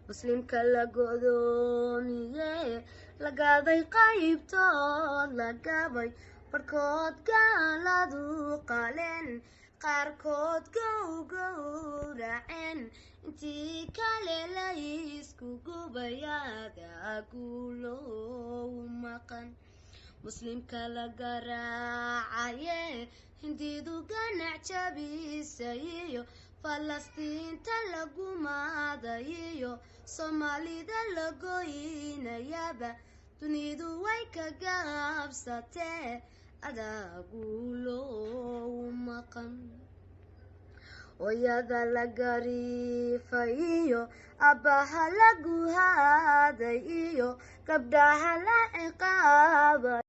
muslimka la go'doomiye lagaaday qaybtood lagabay barkood gaaladu qaleen qaarkood gowraceen intii kale la isku gubayaada guulow maqan muslimka la garaacaye hindidu ganac jabisayiyo falastiinta la gumaadayiyo soomaalida la goynayaba dunidu way ka gaabsatee adaa guulow maqan hooyada la gariifayiyo abbaha la guhaaday iyo gabdhaha la ciqaaba